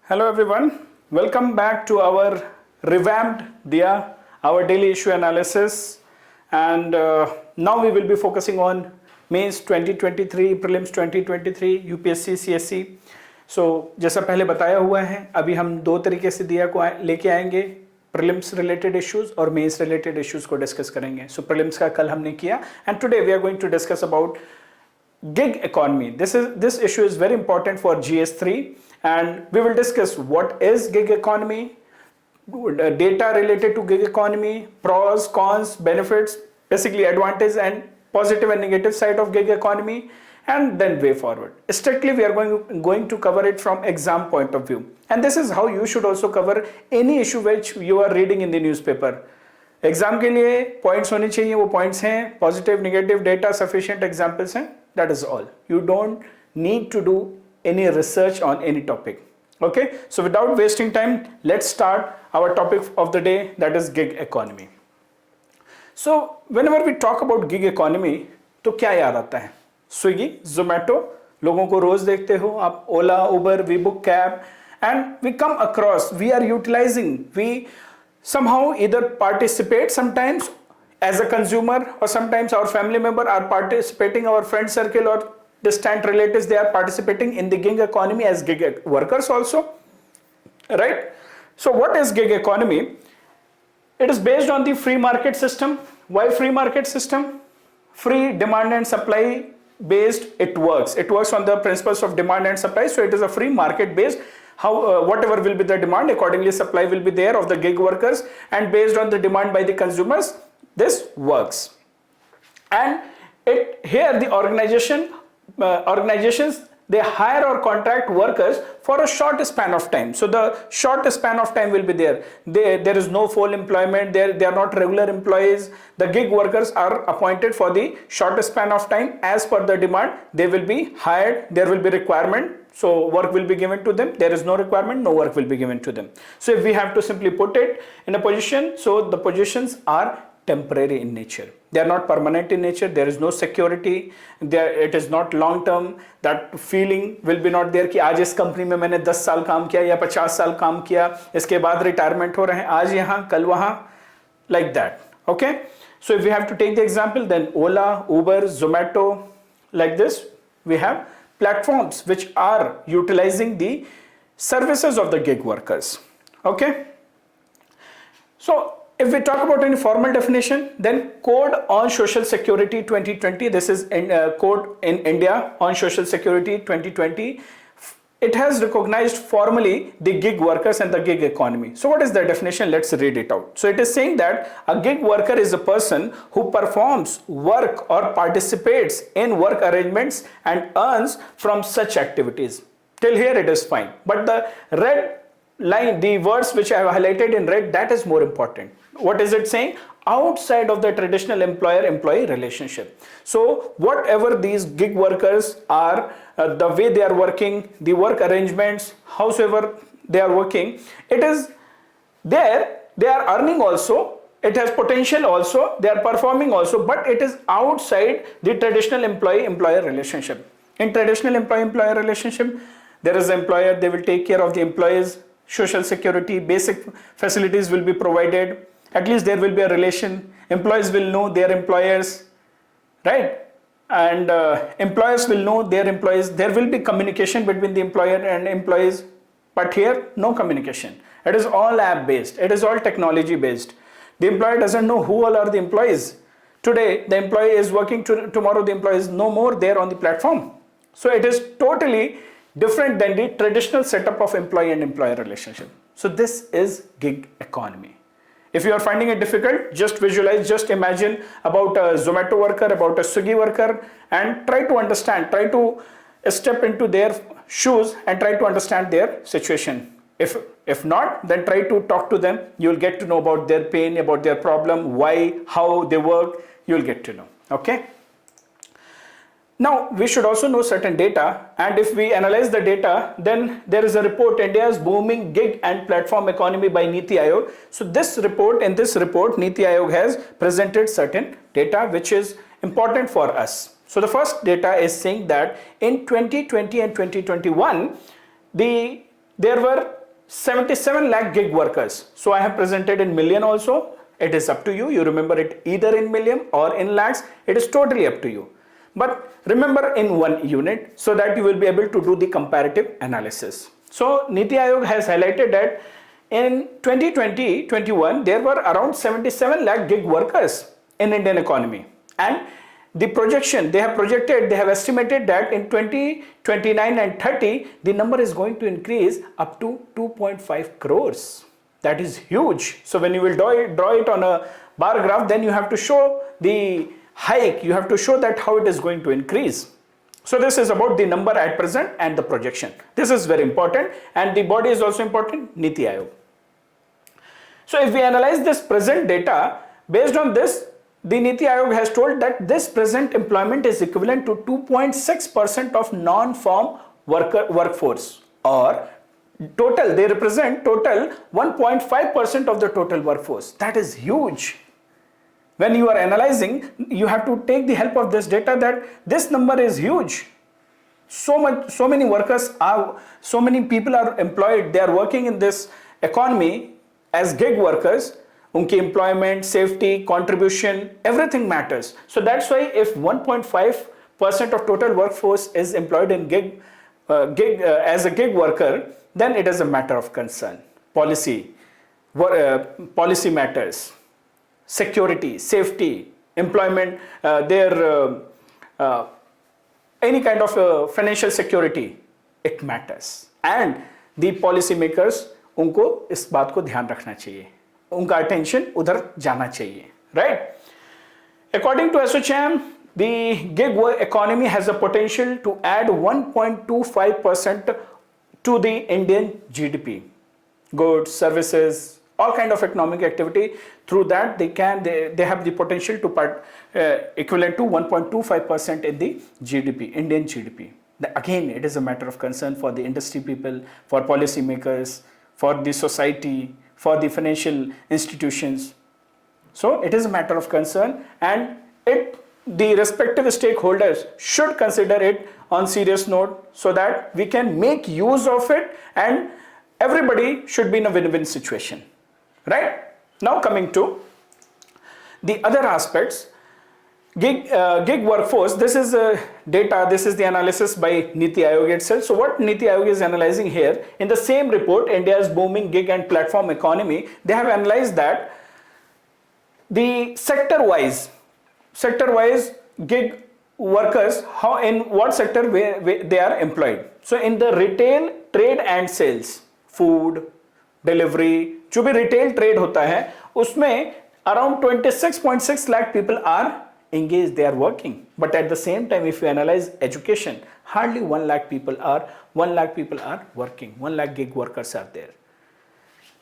Hello everyone, welcome back to our revamped DIA, our daily issue analysis, and now we will be focusing on mains 2023, prelims 2023, UPSC, CSC. So जैसा पहले बताया हुआ है, अभी हम दो तरीके से DIA को लेके आएंगे, prelims related issues और mains related issues को discuss करेंगे. So prelims का कल हमने किया and today we are going to discuss about gig economy. This issue is very important for GS3 and we will discuss what is gig economy, data related to gig economy, pros, cons, benefits, basically advantage and positive and negative side of gig economy, and then way forward. Strictly we are going to cover it from exam point of view, and this is how you should also cover any issue which you are reading in the newspaper. Exam के लिए points होने चाहिए, वो points हैं positive negative data sufficient examples हैं, that is all. You don't need to do any research on any topic. Okay, so without wasting time, let's start our topic of the day, that is gig economy. So whenever we talk about gig economy, तो क्या याद आता है? Swiggy, Zomato, लोगों को रोज देखते हो आप, Ola, Uber, we book cab, and we come across, we are utilizing, we somehow either participate sometimes as a consumer, or sometimes our family member are participating, our friend circle or distant relatives, they are participating in the gig economy as gig workers also, right? So what is gig economy? It is based on the free market system. Why free market system? Free demand and supply based it works. It works on the principles of demand and supply, so it is a free market based. How whatever will be the demand, accordingly supply will be there of the gig workers, and based on the demand by the consumers, this works. And here the organizations, they hire or contract workers for a short span of time. So the short span of time will be there. There is no full employment. They are not regular employees. The gig workers are appointed for the short span of time as per the demand. They will be hired. There will be requirement. So work will be given to them. There is no requirement, no work will be given to them. So if we have to simply put it in a position, so the positions are temporary in nature. They are not permanent in nature. There is no security. It is not long term. That feeling will be not there कि आज इस company में मैंने 10 साल काम किया या 50 साल काम किया, इसके बाद रिटायरमेंट हो रहे हैं, आज यहाँ कल वहाँ, like that. Okay. So if we have to take the example, then Ola, Uber, Zomato, like this, we have platforms which are utilizing the services of the gig workers. Okay. So if we talk about any formal definition, then Code on Social Security 2020, this is code in India on Social Security 2020. It has recognized formally the gig workers and the gig economy. So what is the definition? Let's read it out. So it is saying that a gig worker is a person who performs work or participates in work arrangements and earns from such activities. Till here it is fine. But the red line, the words which I have highlighted in red, that is more important. What is it saying? Outside of the traditional employer-employee relationship. So whatever these gig workers are, the way they are working, the work arrangements, howsoever they are working, it is there, they are earning also, it has potential also, they are performing also, but it is outside the traditional employee-employer relationship. In traditional employee-employer relationship, there is an employer, they will take care of the employees, social security, basic facilities will be provided. At least there will be a relation. Employees will know their employers, right? And employers will know their employees. There will be communication between the employer and employees. But here, no communication. It is all app based. It is all technology based. The employer doesn't know who all are the employees. Today, the employee is working. Tomorrow, the employee is no more there on the platform. So it is totally different than the traditional setup of employee and employer relationship. So this is gig economy. If you are finding it difficult, just visualize, just imagine about a Zomato worker, about a Swiggy worker, and try to understand, try to step into their shoes and try to understand their situation. If not, then try to talk to them. You will get to know about their pain, about their problem, why, how they work, you will get to know. Okay. Now, we should also know certain data, and if we analyze the data, then there is a report, India's booming gig and platform economy by Niti Aayog. So in this report, Niti Aayog has presented certain data which is important for us. So the first data is saying that in 2020 and 2021, there were 77 lakh gig workers. So I have presented in million also. It is up to you. You remember it either in million or in lakhs. It is totally up to you. But remember in one unit so that you will be able to do the comparative analysis. So Niti Aayog has highlighted that in 2020-21 there were around 77 lakh gig workers in Indian economy, and the projection they have estimated that in 2029 and 30 the number is going to increase up to 2.5 crores. That is huge. So when you will draw it on a bar graph, then you have to show the hike, you have to show that how it is going to increase. So this is about the number at present and the projection. This is very important, and the body is also important, Niti Aayog. So if we analyze this present data, based on this, the Niti Aayog has told that this present employment is equivalent to 2.6% of non-farm workforce, or total, they represent total 1.5% of the total workforce. That is huge. When you are analyzing, you have to take the help of this data that this number is huge. So many workers are, so many people are employed, they are working in this economy as gig workers. Unki employment, safety, contribution, everything matters. So that's why if 1.5% of total workforce is employed in as a gig worker, then it is a matter of concern. Policy matters. Security, safety, employment, any kind of financial security, it matters. And the policy makers, उनको इस बात को ध्यान रखना चाहिए, उनका attention उधर जाना चाहिए, right? According to ASSOCHAM, the gig economy has a potential to add 1.25% to the Indian GDP. Goods, services, all kind of economic activity. Through that, they have the potential to equivalent to 1.25% in the GDP, Indian GDP. Again, it is a matter of concern for the industry people, for policy makers, for the society, for the financial institutions. So it is a matter of concern, and the respective stakeholders should consider it on serious note so that we can make use of it, and everybody should be in a win-win situation, right? Now coming to the other aspects, gig workforce, this is data, this is the analysis by Niti Aayog itself. So what Niti Aayog is analyzing here, in the same report, India's booming gig and platform economy, they have analyzed that the sector-wise gig workers, how in what sector where they are employed. So in the retail, trade and sales, food, delivery, जो भी retail trade होता है, उसमें around 26.6 lakh people are engaged, they are working. But at the same time, if you analyze education, hardly 1 lakh people are working. 1 lakh gig workers are there.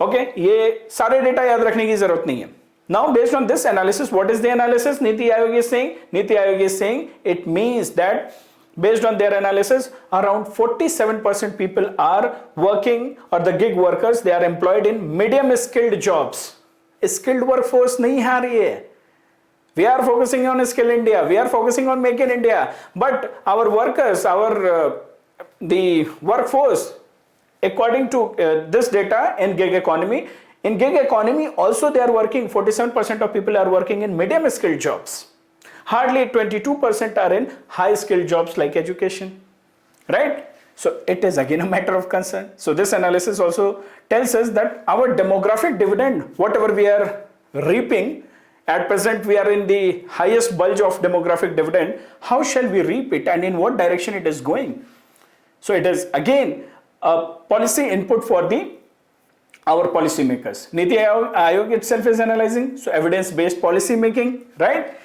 Okay, ये सारे data याद रखने की जरूरत नहीं है. Now, based on this analysis, what is the analysis Niti Aayog is saying? Niti Aayog is saying it means that based on their analysis, around 47% people are working, or the gig workers, they are employed in medium skilled jobs. Skilled workforce nahi aa rahi hai. We are focusing on Skill India, we are focusing on Make in India, but our workers, the workforce, according to this data in gig economy, also they are working, 47% of people are working in medium skilled jobs. Hardly 22% are in high skilled jobs like education, right? So it is again a matter of concern. So this analysis also tells us that our demographic dividend, whatever we are reaping, at present we are in the highest bulge of demographic dividend, how shall we reap it and in what direction it is going? So it is again a policy input for our policy makers. Niti Aayog itself is analyzing, so evidence-based policy making, right?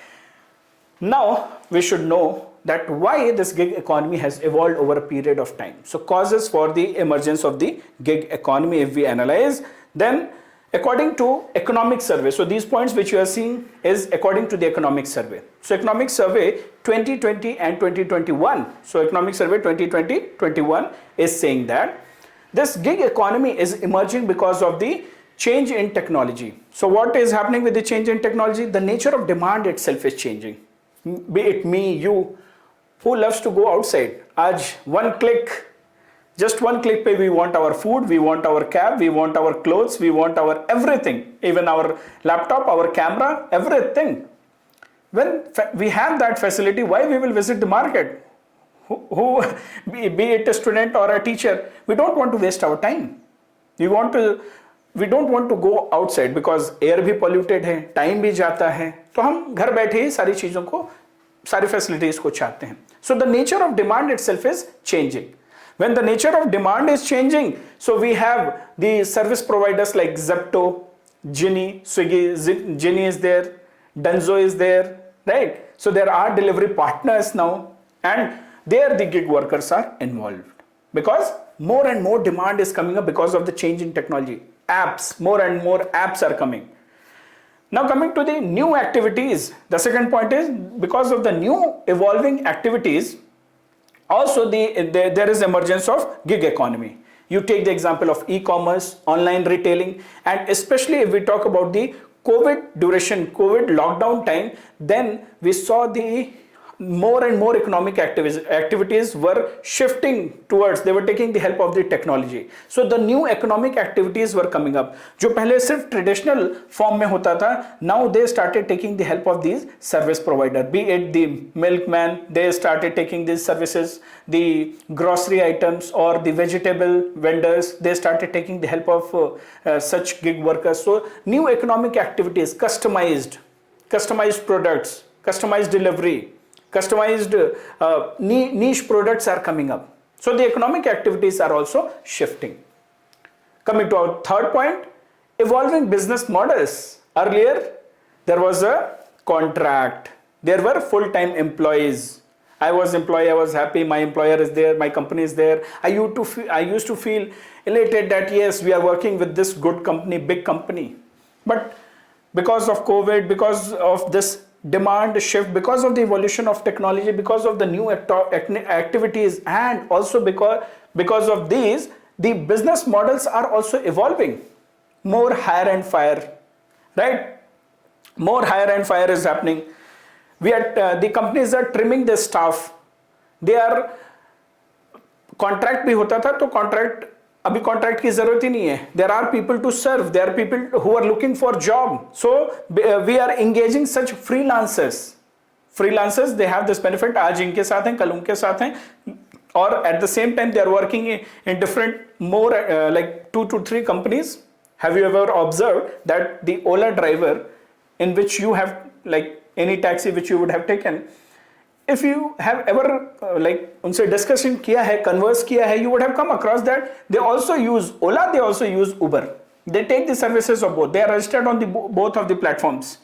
Now we should know that why this gig economy has evolved over a period of time. So causes for the emergence of the gig economy, if we analyze, then according to economic survey, so these points which you are seeing is according to the economic survey. So economic survey 2020 and 2021, so economic survey 2020-21 is saying that this gig economy is emerging because of the change in technology. So what is happening with the change in technology? The nature of demand itself is changing. Be it me, you, who loves to go outside. आज one click, just one click पे we want our food, we want our cab, we want our clothes, we want our everything, even our laptop, our camera, everything. When we have that facility, why we will visit the market? Who be it a student or a teacher, we don't want to waste our time. We don't want to go outside because air भी polluted है, time भी जाता है, तो हम घर बैठे ही सारी चीजों को, सारी facilities को चाहते हैं. So the nature of demand itself is changing. When the nature of demand is changing, so we have the service providers like Zepto, Genie, Swiggy, Genie is there, Dunzo is there, right? So there are delivery partners now, and there the gig workers are involved because more and more demand is coming up because of the change in technology. Apps, more and more apps are coming. Now coming to the new activities, the second point is because of the new evolving activities, also there is emergence of gig economy. You take the example of e-commerce, online retailing, and especially if we talk about the COVID duration, COVID lockdown time, then we saw the more and more economic activities were shifting towards, they were taking the help of the technology. So the new economic activities were coming up. जो पहले सिर्फ traditional form में होता था, now they started taking the help of these service provider, be it the milkman, they started taking these services, the grocery items or the vegetable vendors, they started taking the help of such gig workers. So new economic activities, customized products, customized delivery, customized niche products are coming up. So the economic activities are also shifting. Coming to our third point, evolving business models. Earlier, there was a contract. There were full-time employees. I was employee, I was happy, my employer is there, my company is there. I used to feel elated that yes, we are working with this good company, big company. But because of COVID, because of this demand shift, because of the evolution of technology, because of the new activities, and also because of these, the business models are also evolving. More hire and fire, right? More hire and fire is happening. The companies are trimming their staff. They are contract भी होता था, तो अभी contract की जरूरत ही नहीं है. There are people to serve, there are people who are looking for job. So we are engaging such freelancers they have this benefit. आज इनके साथ हैं, कल उनके साथ हैं, और at the same time they are working in different more like 2 to 3 companies. Have you ever observed that the Ola driver in which you have, like any taxi which you would have taken, if you have ever like उनसे discussion किया है, converse किया है, you would have come across that they also use Ola, they also use Uber. They take the services of both. They are registered on the both of the platforms.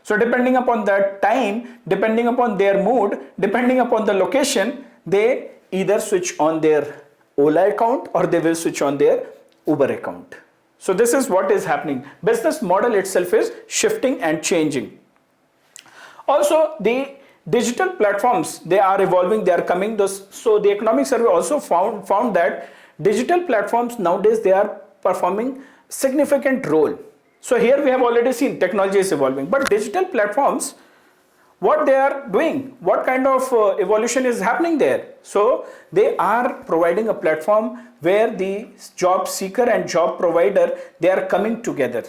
So depending upon that time, depending upon their mood, depending upon the location, they either switch on their Ola account or they will switch on their Uber account. So this is what is happening. Business model itself is shifting and changing. Also the digital platforms, they are evolving, they are coming. So the economic survey also found that digital platforms nowadays, they are performing significant role. So here we have already seen technology is evolving, but digital platforms, what they are doing, what kind of evolution is happening there? So they are providing a platform where the job seeker and job provider, they are coming together,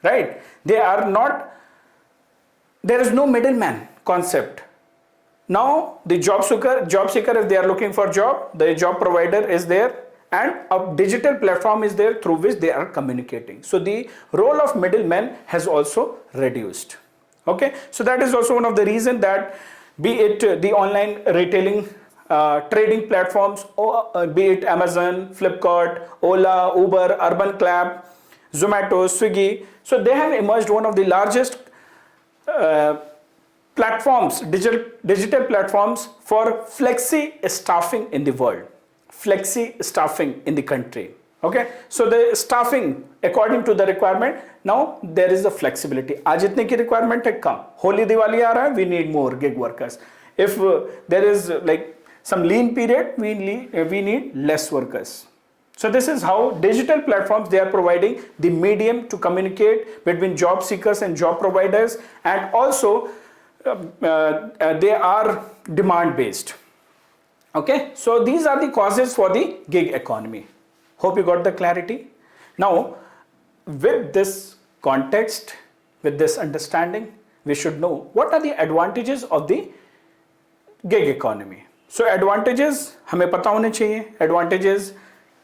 right? There is no middleman concept. Now the job seeker, if they are looking for job, the job provider is there, and a digital platform is there through which they are communicating. So the role of middleman has also reduced. Okay, so that is also one of the reasons that, be it the online retailing trading platforms, or be it Amazon, Flipkart, Ola, Uber, Urban Club, Zomato, Swiggy, so they have emerged one of the largest platforms, digital platforms for flexi staffing in the world, flexi staffing in the country. Okay, so the staffing according to the requirement, now there is a flexibility. आज इतने की requirement है कम, होली दिवाली आ रहा है, we need more gig workers. If there is like some lean period, we need less workers. So this is how digital platforms, they are providing the medium to communicate between job seekers and job providers, and also they are demand based. Okay, so these are the causes for the gig economy. Hope you got the clarity. Now, with this context, with this understanding, we should know what are the advantages of the gig economy. So advantages हमें पता होने चाहिए. Advantages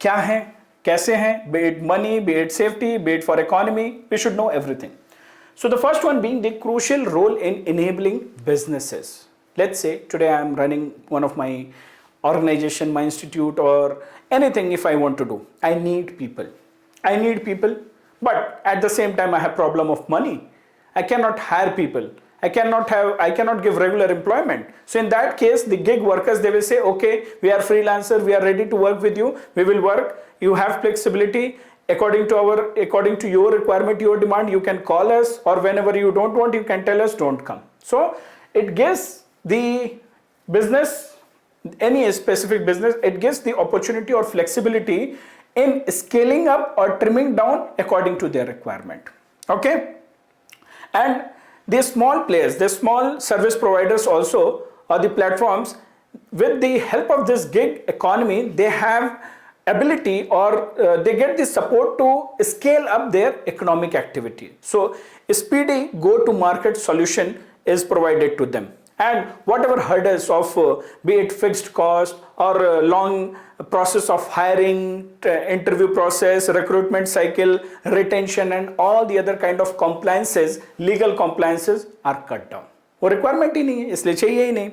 क्या हैं, कैसे हैं, be it money, be it safety, be it for economy, we should know everything. So the first one being the crucial role in enabling businesses. Let's say today I am running one of my organization, my institute, or anything. If I want to do, I need people. But at the same time I have problem of money. I cannot hire people. I cannot give regular employment. So in that case, the gig workers, they will say, okay, we are freelancer, we are ready to work with you, we will work, you have flexibility, according to your requirement, your demand, you can call us, or whenever you don't want, you can tell us, don't come. So it gives the business, any specific business, it gives the opportunity or flexibility in scaling up or trimming down according to their requirement. Okay? And the small players, the small service providers also, or the platforms, with the help of this gig economy, they have ability or they get the support to scale up their economic activity. So speedy go-to-market solution is provided to them. And whatever hurdles of be it fixed cost or long process of hiring, interview process, recruitment cycle, retention, and all the other kind of compliances, legal compliances are cut down. वो requirement ही नहीं है, इसलिए चाहिए ही नहीं.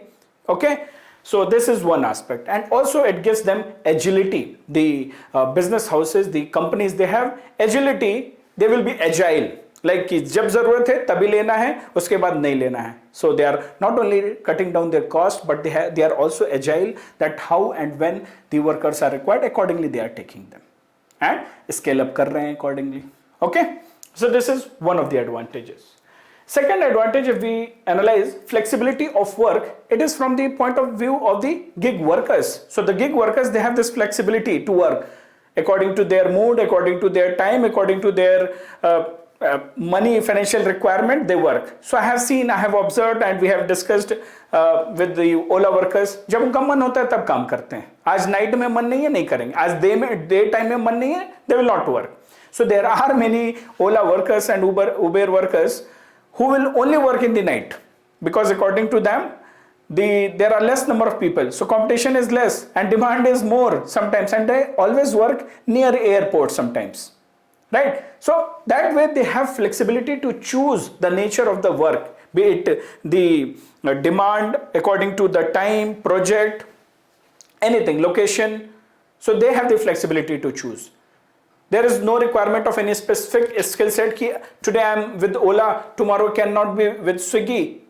Okay, so this is one aspect, and also it gives them agility. The business houses, the companies, they have agility. They will be agile. Like कि जब जरूरत है तभी लेना है, उसके बाद नहीं लेना है. So they are not only cutting down their cost, but they are also agile, that how and when the workers are required, accordingly they are taking them and scale up कर रहे हैं accordingly. Okay, so this is one of the advantages. Second advantage, if we analyze flexibility of work, it is from the point of view of the gig workers. So the gig workers, they have this flexibility to work according to their mood, according to their time, according to their money, financial requirement, they work. So I have observed, and we have discussed with the Ola workers, जब उनका मन होता है तब काम करते हैं. आज नाइट में मन नहीं है, नहीं करेंगे. आज डे टाइम में मन नहीं है, they will not work. So there are many Ola workers and Uber workers who will only work in the night, because according to them, there are less number of people, so competition is less and demand is more sometimes, and they always work near airport sometimes. Right? So that way they have flexibility to choose the nature of the work, be it the demand according to the time, project, anything, location. So they have the flexibility to choose. There is no requirement of any specific skill set ki today I am with Ola, tomorrow cannot be with Swiggy,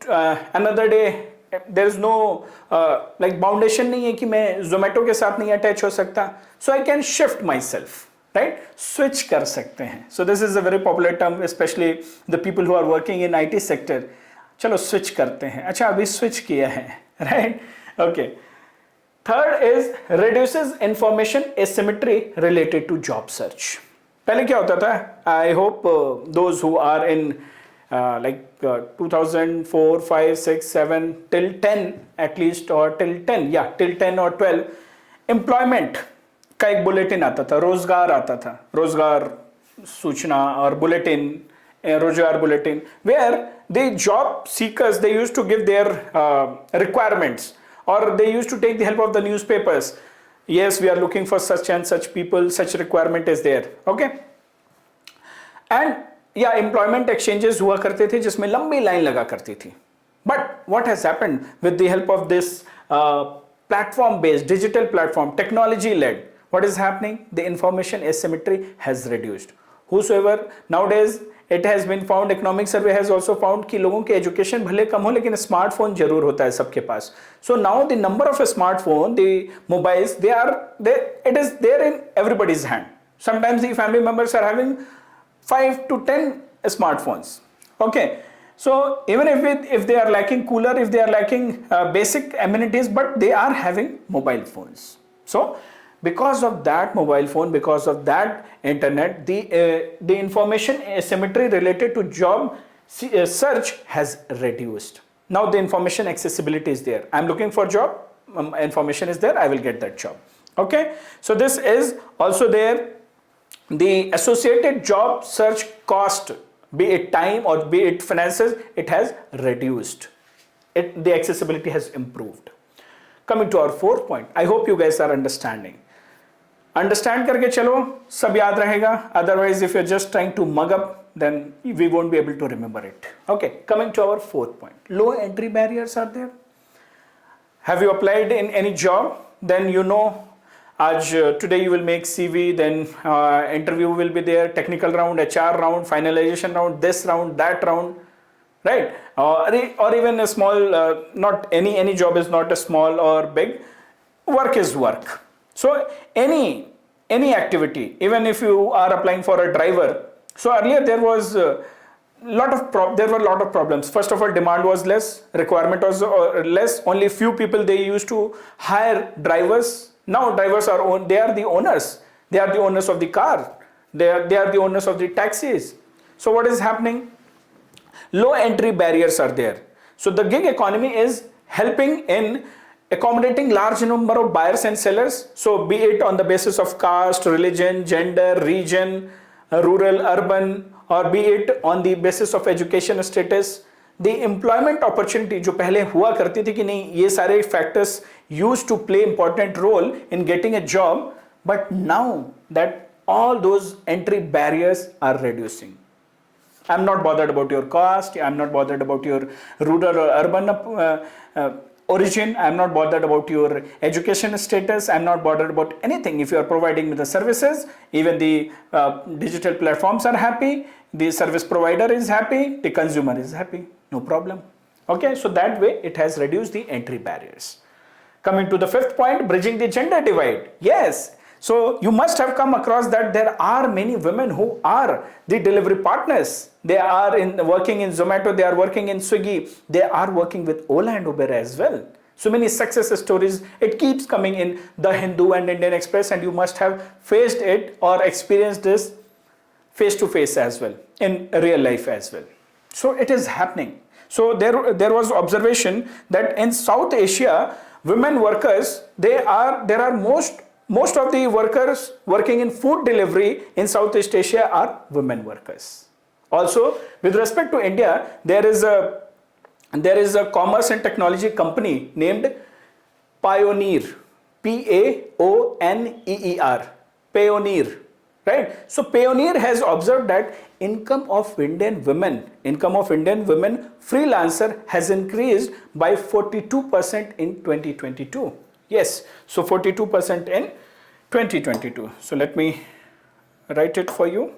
another day there is no like foundation nahi hai ki main Zomato ke sath nahi attach ho sakta. So I can shift myself. Right? Switch कर सकते हैं. So this is a very popular term, especially the people who are working in IT sector. चलो switch करते हैं. अच्छा अभी switch किया है. Right? Okay. Third is reduces information asymmetry related to job search. पहले क्या होता था? I hope those who are in 2004, 5, 6, 7 till 10 at least, or till 10, yeah, till 10 or 12, employment का एक बुलेटिन आता था, रोजगार आता था, रोजगार सूचना और बुलेटिन, रोजगार bulletin, where the job seekers, they used to give their requirements, or they used to take the help of the newspapers. Yes, we are looking for such and such people, such requirement is there. Okay, and yeah, employment exchanges हुआ करते थे जिसमें लंबी line लगा करती थी. But what has happened with the help of this platform based, digital platform, technology led, what is happening? The information asymmetry has reduced. Whosoever nowadays, it has been found, economic survey has also found कि लोगों की education भले कम हो लेकिन smartphone जरूर होता है सबके पास. So now the number of a smartphone, the mobiles, it is there in everybody's hand. Sometimes the family members are having 5 to 10 smartphones. Okay, so even if they are lacking cooler, if they are lacking basic amenities, but they are having mobile phones. So because of that mobile phone, because of that internet, the information asymmetry related to job search has reduced. Now the information accessibility is there. I'm looking for job, information is there, I will get that job. Okay, so this is also there. The associated job search cost, be it time or be it finances, it has reduced. The accessibility has improved. Coming to our fourth point, I hope you guys are understanding. Understand करके चलो, सब याद रहेगा. Otherwise, if you're just trying to mug up, then we won't be able to remember it. Okay, coming to our fourth point. Low entry barriers are there. Have you applied in any job? Then you know, today you will make CV, then interview will be there, technical round, HR round, finalization round, this round, that round, right? Or even a small, not any job is not a small or big. Work is work. So any activity, even if you are applying for a driver. So earlier there was there were a lot of problems. First of all, demand was less, requirement was less. Only few people they used to hire drivers. Now drivers they are the owners. They are the owners of the car. They are the owners of the taxis. So what is happening? Low entry barriers are there. So the gig economy is helping in accommodating large number of buyers and sellers. So be it on the basis of caste, religion, gender, region, rural, urban, or be it on the basis of education status. The employment opportunity जो पहले हुआ करती थी कि नहीं, ये सारे factors used to play important role in getting a job, but now that all those entry barriers are reducing. I'm not bothered about your caste, I'm not bothered about your rural or urban origin, I'm not bothered about your education status, I'm not bothered about anything. If you are providing me the services, even the digital platforms are happy, the service provider is happy, the consumer is happy, no problem. Okay, so that way it has reduced the entry barriers. Coming to the fifth point, bridging the gender divide. Yes, so you must have come across that there are many women who are the delivery partners. They are working in Zomato, they are working in Swiggy, they are working with Ola and Uber as well. So many success stories, it keeps coming in the Hindu and Indian Express, and you must have faced it or experienced this face to face as well, in real life as well. So it is happening. So there was observation that in South Asia, women workers, there are most of the workers working in food delivery in Southeast Asia are women workers. Also, with respect to India, there is a commerce and technology company named Pioneer, Paoneer, Pioneer, right? So Pioneer has observed that income of Indian women freelancer has increased by 42% in 2022. Yes, so 42% in 2022. So let me write it for you.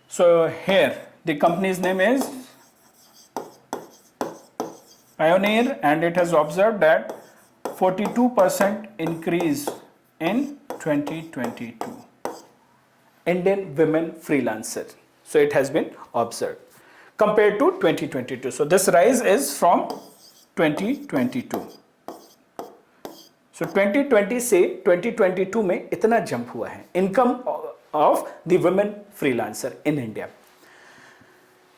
So here the company's name is Pioneer, and it has observed that 42% increase in 2022. Indian women freelancer. So it has been observed compared to 2022. So this rise is from 2022. So 2020 से 2022 में इतना jump हुआ है income of the women freelancer in India.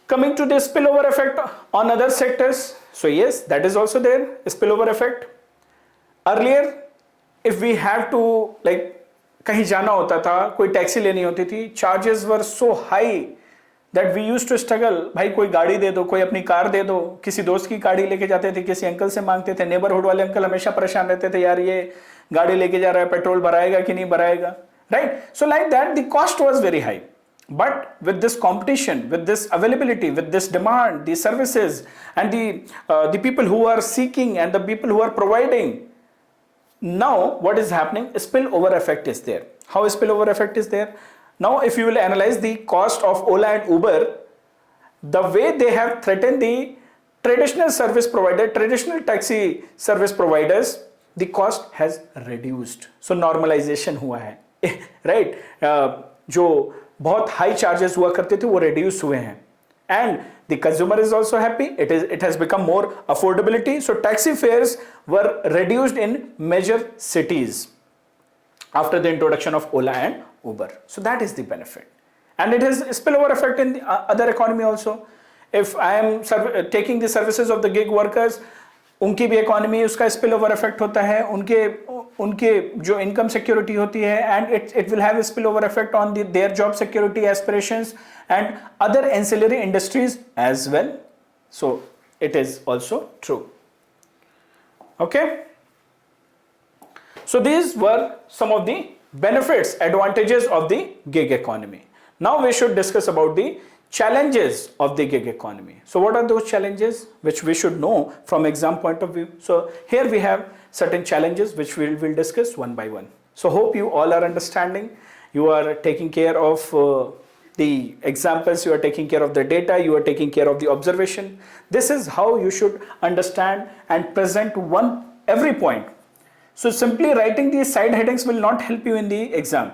Coming to the spillover effect on other sectors. So yes, that is also there, spillover effect. Earlier, if we have to कहीं जाना होता था, कोई टैक्सी लेनी होती थी, charges were so high that we used to struggle. भाई कोई गाड़ी दे दो, कोई अपनी कार दे दो. किसी दोस्त की गाड़ी लेके जाते थे, किसी अंकल से मांगते थे. नेबरहुड वाले अंकल हमेशा परेशान रहते थे, यार ये गाड़ी लेके जा रहा है, पेट्रोल भराएगा कि नहीं भराएगा, right? So like that the cost was very high. But with this competition, with this availability, with this demand, the services and the people who are seeking and the people who are providing, now what is happening? Spillover effect is there. How spillover effect is there? Now if you will analyze the cost of Ola and Uber, the way they have threatened the traditional service provider, traditional taxi service providers, the cost has reduced. So normalization हुआ है, right? जो बहुत high charges हुआ करते थे वो reduce हुए हैं, and the consumer is also happy. It has become more affordability. So taxi fares were reduced in major cities after the introduction of Ola and Uber. So that is the benefit, and it has spillover effect in the other economy also. if I am taking the services of the gig workers, उनकी भी economy उसका spill over effect होता है, उनके जो income security होती है, and it will have spill over effect on their job security aspirations and other ancillary industries as well. So it is also true. Okay, so these were some of the benefits, advantages of the gig economy. Now we should discuss about the challenges of the gig economy. So what are those challenges which we should know from exam point of view? So here we have certain challenges which we will discuss one by one. So hope you all are understanding, you are taking care of the examples, you are taking care of the data, you are taking care of the observation. This is how you should understand and present every point. So simply writing these side headings will not help you in the exam.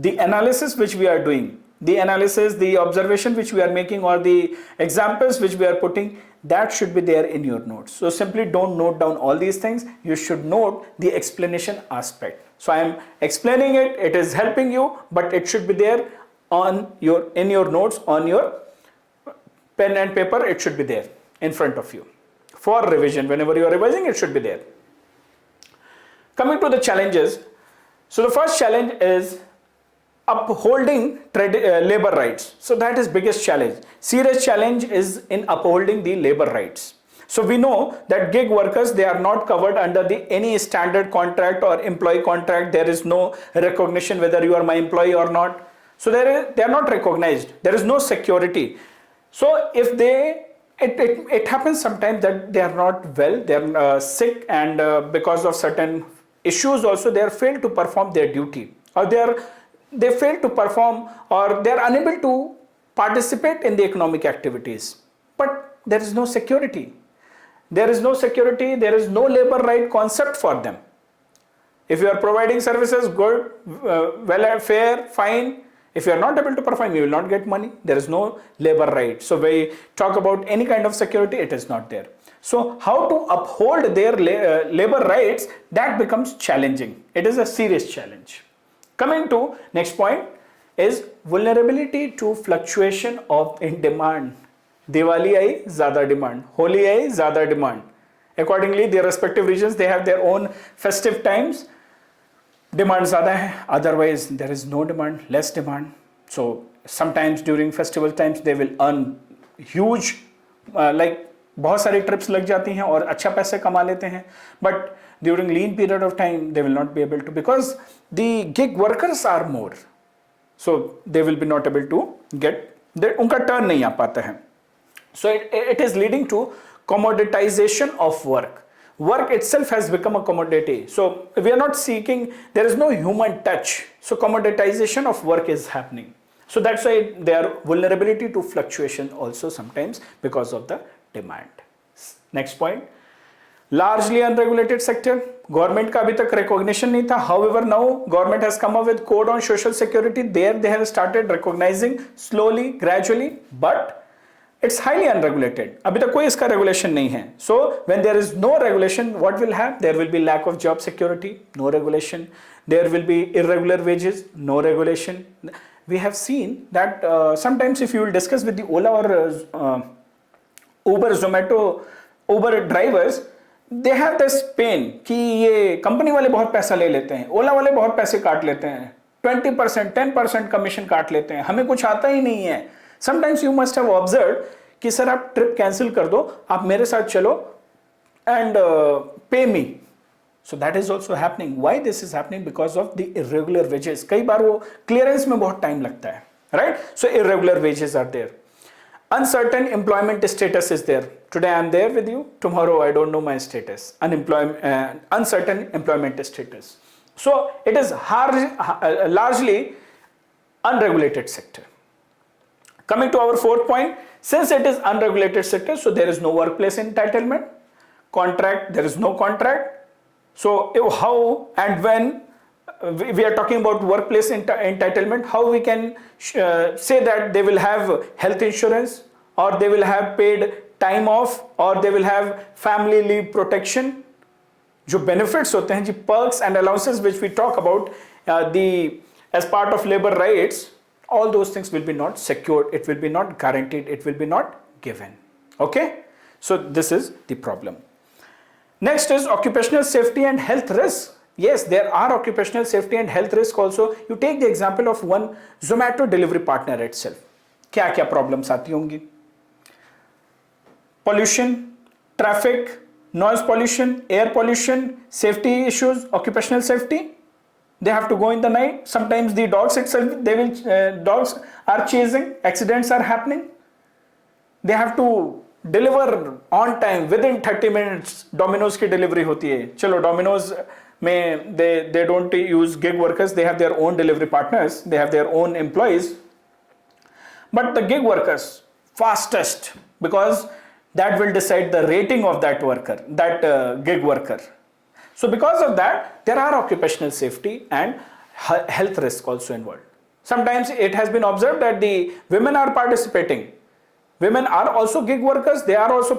The analysis which we are doing, the analysis, the observation which we are making, or the examples which we are putting, that should be there in your notes. So simply don't note down all these things, you should note the explanation aspect. So I am explaining it, it is helping you, but it should be there in your notes, on your pen and paper, it should be there in front of you for revision. Whenever you are revising, it should be there. Coming to the challenges, so the first challenge is upholding labor rights. So that is biggest challenge. Serious challenge is in upholding the labor rights. So we know that gig workers, they are not covered under any standard contract or employee contract. There is no recognition whether you are my employee or not. So they are not recognized. There is no security. So if it happens sometimes that they are not well, they are sick, and because of certain issues also they are failed to perform their duty, or they fail to perform, or they are unable to participate in the economic activities. But there is no security. There is no security. There is no labor right concept for them. If you are providing services, good, well, fair, fine. If you are not able to perform, you will not get money. There is no labor right. So we talk about any kind of security, it is not there. So how to uphold their labor rights, that becomes challenging. It is a serious challenge. Coming to next point is vulnerability to fluctuation of in demand. Diwali आई ज़्यादा demand, Holi आई ज़्यादा demand. Accordingly, their respective regions, they have their own festive times. Demand ज़्यादा है, otherwise there is no demand, less demand. So sometimes during festival times they will earn huge, like बहुत सारी trips लग जाती हैं और अच्छा पैसे कमा लेते हैं. But during lean period of time they will not be able to, because the gig workers are more. So they will be not able to get, उनका turn नहीं आ पाता है. So it is leading to commoditization of work. Work itself has become a commodity. So we are not seeking, there is no human touch. So commoditization of work is happening. So that's why there are vulnerability to fluctuation also sometimes because of the demand. Next point, largely unregulated sector. Government का अभी तक recognition नहीं था. However, now government has come up with code on social security. There they have started recognizing slowly, gradually, but it's highly unregulated. अभी तक कोई इसका regulation नहीं है. So when there is no regulation, what will happen? There will be lack of job security, no regulation. There will be irregular wages, no regulation. We have seen that sometimes if you will discuss with the Ola or Uber, Zomato, Uber drivers, they have this pain कि ये company वाले बहुत पैसा ले लेते हैं, ओला वाले बहुत पैसे काट लेते हैं, 20%, 10% कमीशन काट लेते हैं, हमें कुछ आता ही नहीं है. Sometimes you must have observed कि सर आप ट्रिप कैंसिल कर दो, आप मेरे साथ चलो and pay me. So that is also happening. Why this is happening? Because of the irregular wages. कई बार वो clearance में बहुत time लगता है, right? So irregular wages are there. Uncertain employment status is there. Today I am there with you, tomorrow I don't know my status. Uncertain employment status. So it is largely unregulated sector. Coming to our fourth point, since it is unregulated sector, so there is no workplace entitlement, contract, there is no contract. So how and when we are talking about workplace entitlement, how we can say that they will have health insurance, or they will have paid time off, or they will have family leave protection. जो benefits होते हैं, जी perks and allowances which we talk about, as part of labor rights, all those things will be not secured, it will be not guaranteed, it will be not given. Okay, so this is the problem. Next is occupational safety and health risks. Yes, there are occupational safety and health risks also. You take the example of one Zomato delivery partner itself. क्या क्या problems आती होंगी? Pollution, traffic, noise pollution, air pollution, safety issues, occupational safety. They have to go in the night. Sometimes the dogs itself, dogs are chasing. Accidents are happening. They have to deliver on time within 30 minutes. Domino's की delivery होती है. चलो Domino's में they don't use gig workers. They have their own delivery partners. They have their own employees. But the gig workers fastest, because that will decide the rating of that worker, that gig worker. So because of that, there are occupational safety and health risk also involved. Sometimes it has been observed that the women are participating. Women are also gig workers. They are also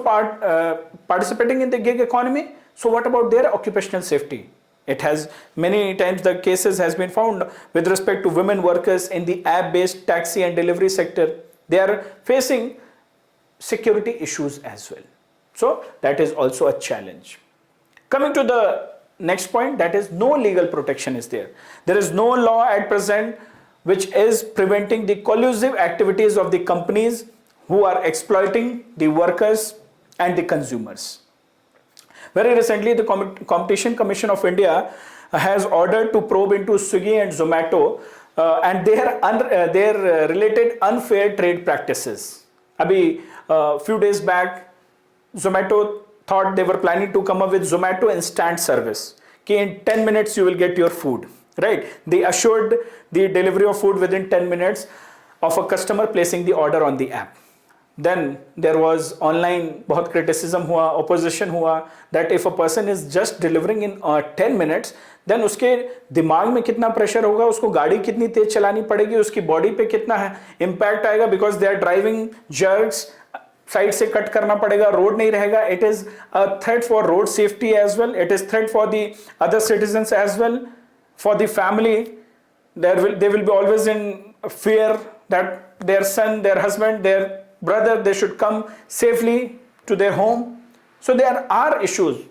participating in the gig economy. So what about their occupational safety? It has many times the cases has been found with respect to women workers in the app-based taxi and delivery sector. They are facing security issues as well. So that is also a challenge. Coming to the next point, that is no legal protection is there. There is no law at present which is preventing the collusive activities of the companies who are exploiting the workers and the consumers. Very recently, the Competition Commission of India has ordered to probe into Swiggy and Zomato and their related unfair trade practices. Abhi, few days back, Zomato thought they were planning to come up with Zomato instant service. Okay, in 10 minutes you will get your food, right? They assured the delivery of food within 10 minutes of a customer placing the order on the app. Then there was online बहुत criticism हुआ, opposition हुआ, that if a person is just delivering in 10 minutes, then उसके दिमाग में कितना pressure होगा, उसको गाड़ी कितनी तेज चलानी पड़ेगी, उसकी body पे कितना impact आएगा, because they are driving jerks, side से कट करना पड़ेगा, रोड नहीं रहेगा. It is a threat for road safety as well. It is threat for the other citizens as well, for the family. They will be always in fear that their son, their husband, their brother, they should come safely to their home. So there are issues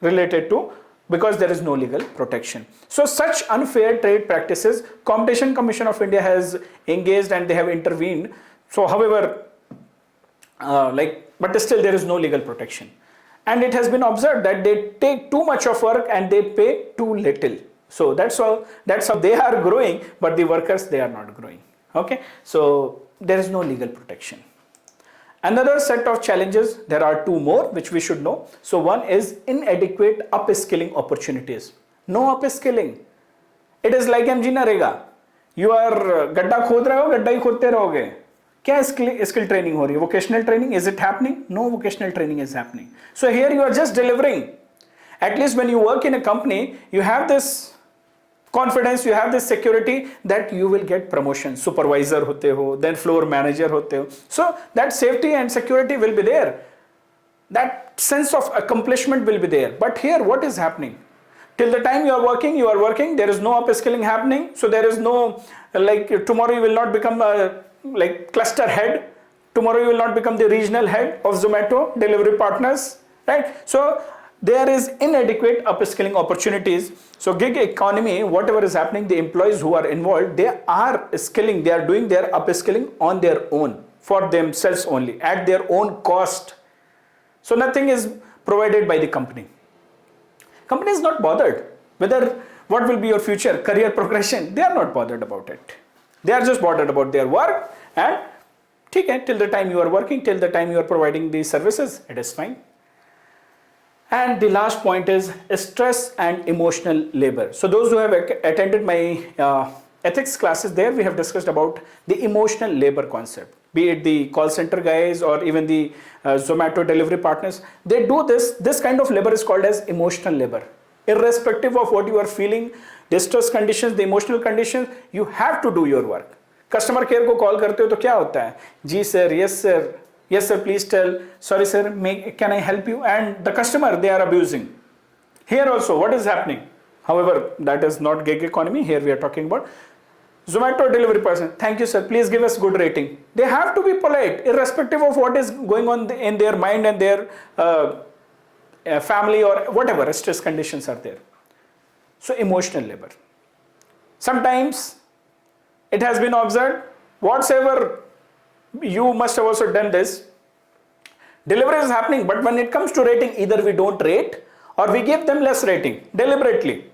related to, because there is no legal protection. So such unfair trade practices, Competition Commission of India has engaged and they have intervened. So however, but still there is no legal protection. And it has been observed that they take too much of work and they pay too little. So that's how they are growing, but the workers, they are not growing. Okay, so there is no legal protection. Another set of challenges, there are two more which we should know. So one is inadequate upskilling opportunities. No upskilling. It is like MG Narega. You are गड्ढा खोद रहे हो, गड्ढा ही खोदते रहोगे. क्या skill training हो रही है? Vocational training, is it happening? No vocational training is happening. So here you are just delivering. At least when you work in a company, you have this confidence, you have this security that you will get promotion. Supervisor होते हो, then floor manager होते हो. So that safety and security will be there. That sense of accomplishment will be there. But here what is happening? Till the time you are working, there is no upskilling happening. So there is no, like tomorrow you will not become a cluster head. Tomorrow you will not become the regional head of Zomato delivery partners, right? So there is inadequate upskilling opportunities. So gig economy, whatever is happening, the employees who are involved, they are skilling, they are doing their upskilling on their own, for themselves only, at their own cost. So nothing is provided by the company. Company is not bothered whether what will be your future career progression. They are not bothered about it. They are just bothered about their work, and till the time you are working, till the time you are providing these services, it is fine. And the last point is stress and emotional labor. So those who have attended my ethics classes, there we have discussed about the emotional labor concept. Be it the call center guys or even the Zomato delivery partners, they do this kind of labor is called as emotional labor. Irrespective of what you are feeling, distress conditions, the emotional conditions, you have to do your work. Customer care को call करते हो तो क्या होता है? जी sir, yes sir, please tell, sorry sir, can I help you? And the customer, they are abusing. Here also, what is happening? However, that is not gig economy. Here we are talking about Zomato delivery person, thank you sir, please give us good rating. They have to be polite, irrespective of what is going on in their mind and their family or whatever stress conditions are there. So emotional labor. Sometimes it has been observed, whatsoever, you must have also done this, delivery is happening, but when it comes to rating, either we don't rate or we give them less rating deliberately.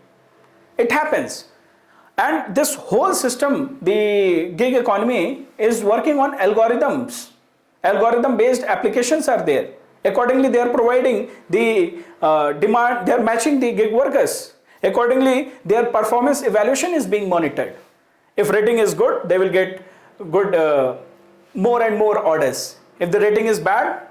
It happens. And this whole system, the gig economy, is working on algorithms. Algorithm based applications are there. Accordingly, they are providing the demand, they are matching the gig workers. Accordingly, their performance evaluation is being monitored. If rating is good, they will get good, more and more orders. If the rating is bad,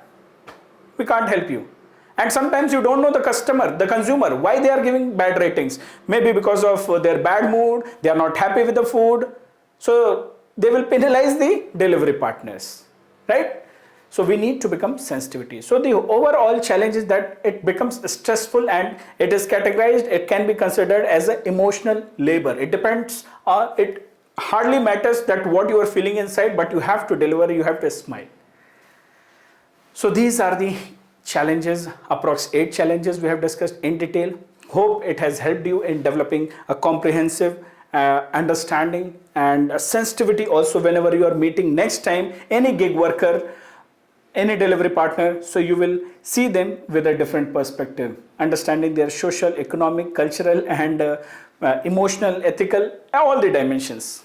we can't help you. And sometimes you don't know the customer, the consumer, why they are giving bad ratings. Maybe because of their bad mood, they are not happy with the food. So they will penalize the delivery partners, right? So we need to become sensitivity. So the overall challenge is that it becomes stressful and it is categorized, it can be considered as an emotional labor. It depends, it hardly matters that what you are feeling inside, but you have to deliver, you have to smile. So these are the challenges, approx 8 challenges we have discussed in detail. Hope it has helped you in developing a comprehensive understanding and a sensitivity also whenever you are meeting next time any gig worker, any delivery partner, so you will see them with a different perspective, understanding their social, economic, cultural and emotional, ethical, all the dimensions.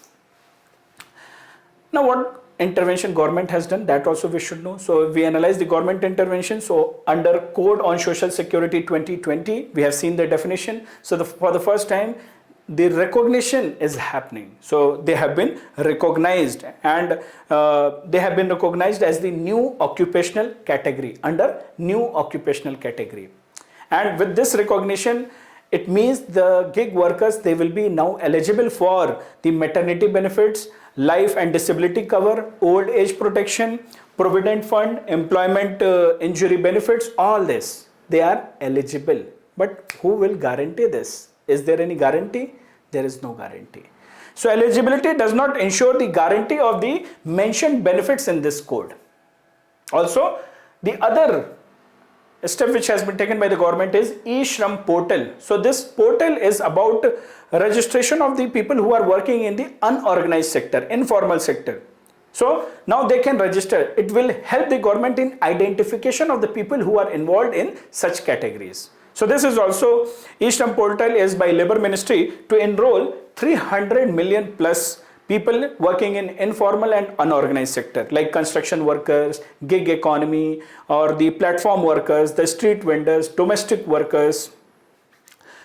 Now what intervention government has done, that also we should know. So we analyze the government intervention. So under Code on Social Security 2020, we have seen the definition. So for the first time, the recognition is happening. So they have been recognized and they have been recognized as the new occupational category, under new occupational category. And with this recognition, it means the gig workers, they will be now eligible for the maternity benefits, life and disability cover, old age protection, provident fund, employment injury benefits, all this. They are eligible. But who will guarantee this? Is there any guarantee? There is no guarantee. So eligibility does not ensure the guarantee of the mentioned benefits in this code. Also, the other step which has been taken by the government is e-Shram portal. So this portal is about registration of the people who are working in the unorganized sector, informal sector. So now they can register. It will help the government in identification of the people who are involved in such categories. So this is also, e-Shram portal is by Labour Ministry to enroll 300 million plus people working in informal and unorganized sector, like construction workers, gig economy, or the platform workers, the street vendors, domestic workers.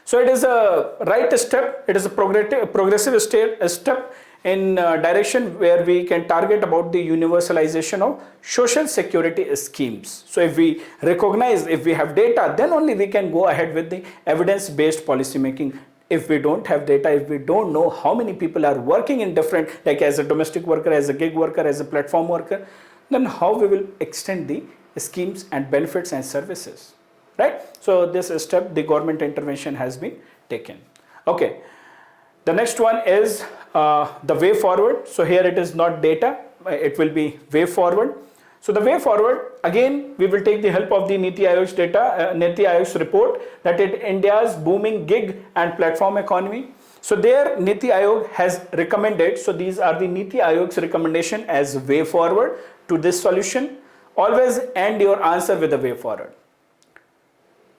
So it is a right step, it is a progressive step in direction where we can target about the universalization of social security schemes. So if we recognize, if we have data, then only we can go ahead with the evidence-based policy making. If we don't have data, if we don't know how many people are working in different, like as a domestic worker, as a gig worker, as a platform worker, then how we will extend the schemes and benefits and services, right? So this step, the government intervention has been taken. Okay. The next one is the way forward. So here it is not data, it will be way forward. So the way forward, again, we will take the help of the Niti Aayog's data, Niti Aayog's report, that India's booming gig and platform economy. So there Niti Aayog has recommended, so these are the Niti Aayog's recommendation as way forward to this solution. Always end your answer with a way forward.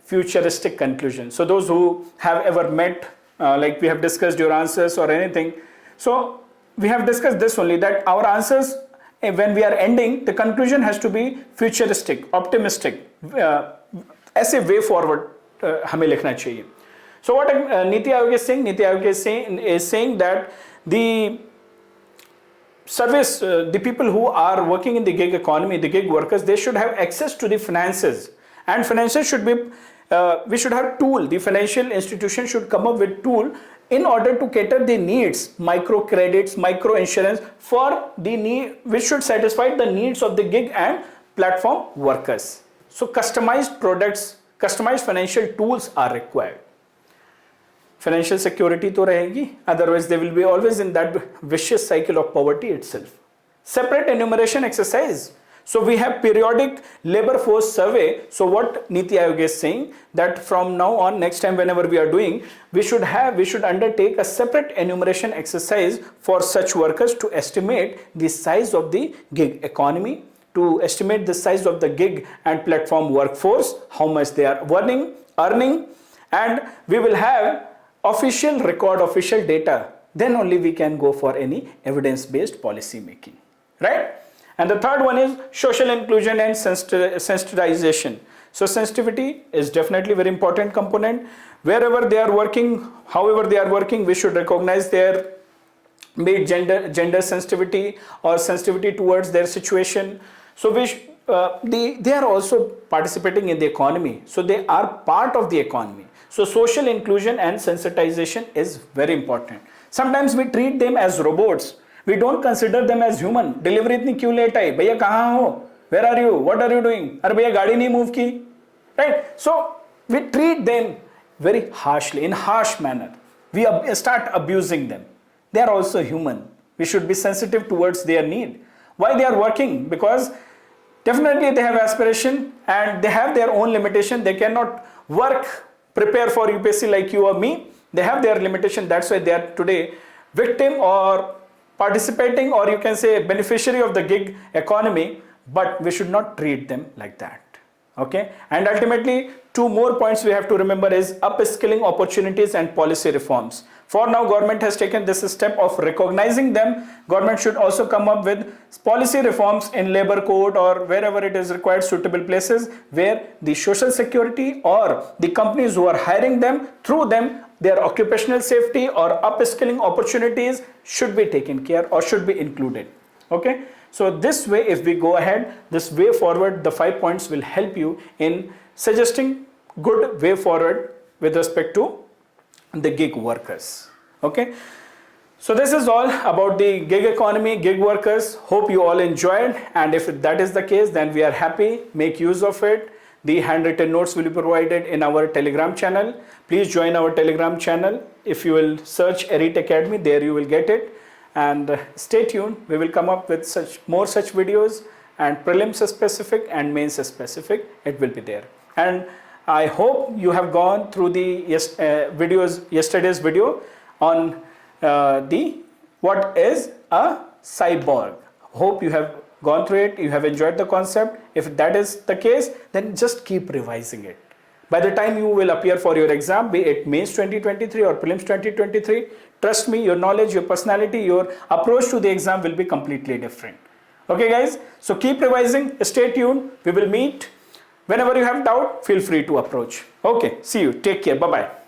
Futuristic conclusion. So those who have ever met, like we have discussed your answers or anything. So we have discussed this only, that our answers, when we are ending, the conclusion has to be futuristic, optimistic, as a way forward हमें लिखना चाहिए. So what Niti Aayog is saying, Niti Aayog is saying that the service, the people who are working in the gig economy, the gig workers, they should have access to the finances, and finances should be, we should have tool, the financial institution should come up with tool in order to cater the needs, micro credits, micro insurance for the need, which should satisfy the needs of the gig and platform workers. So customized products, customized financial tools are required. financial security तो रहेगी, otherwise they will be always in that vicious cycle of poverty itself. Separate enumeration exercise. So we have periodic labor force survey. So what Niti Aayog is saying, that from now on, next time whenever we are doing, we should undertake a separate enumeration exercise for such workers to estimate the size of the gig economy, to estimate the size of the gig and platform workforce, how much they are earning, and we will have official record, official data. Then only we can go for any evidence-based policy making, right? And the third one is social inclusion and sensitization. So sensitivity is definitely very important component. Wherever they are working, however they are working, we should recognize their gender sensitivity or sensitivity towards their situation. So they are also participating in the economy. So they are part of the economy. So social inclusion and sensitization is very important. Sometimes we treat them as robots. We don't consider them as human. Delivery इतनी क्यों late आई? भैया कहाँ हो? Where are you? What are you doing? अरे भैया गाड़ी नहीं move की, right? So we treat them very harshly, in harsh manner. We start abusing them. They are also human. We should be sensitive towards their need. Why they are working? Because definitely they have aspiration and they have their own limitation. They cannot prepare for UPSC like you or me. They have their limitation. That's why they are today victim or participating, or you can say beneficiary of the gig economy, but we should not treat them like that. Okay, and ultimately 2 more points we have to remember is upskilling opportunities and policy reforms. For now, government has taken this step of recognizing them. Government should also come up with policy reforms in labor code or wherever it is required, suitable places where the social security or the companies who are hiring them, through them, their occupational safety or upskilling opportunities should be taken care or should be included. Okay, so this way, if we go ahead, this way forward, the 5 points will help you in suggesting good way forward with respect to the gig workers. Okay, so this is all about the gig economy, gig workers. Hope you all enjoyed, and if that is the case, then we are happy. Make use of it. The handwritten notes will be provided in our Telegram channel. Please join our Telegram channel. If you will search Elite Academy, there you will get it. And stay tuned. We will come up with more such videos, and prelims specific and mains specific. It will be there. And I hope you have gone through the yesterday's video on what is a cyborg. Hope you have gone through it, you have enjoyed the concept. If that is the case, then just keep revising it. By the time you will appear for your exam, be it mains 2023 or prelims 2023, trust me, your knowledge, your personality, your approach to the exam will be completely different. Okay guys, so keep revising, stay tuned, we will meet. Whenever you have doubt, feel free to approach. Okay, see you, take care, bye-bye.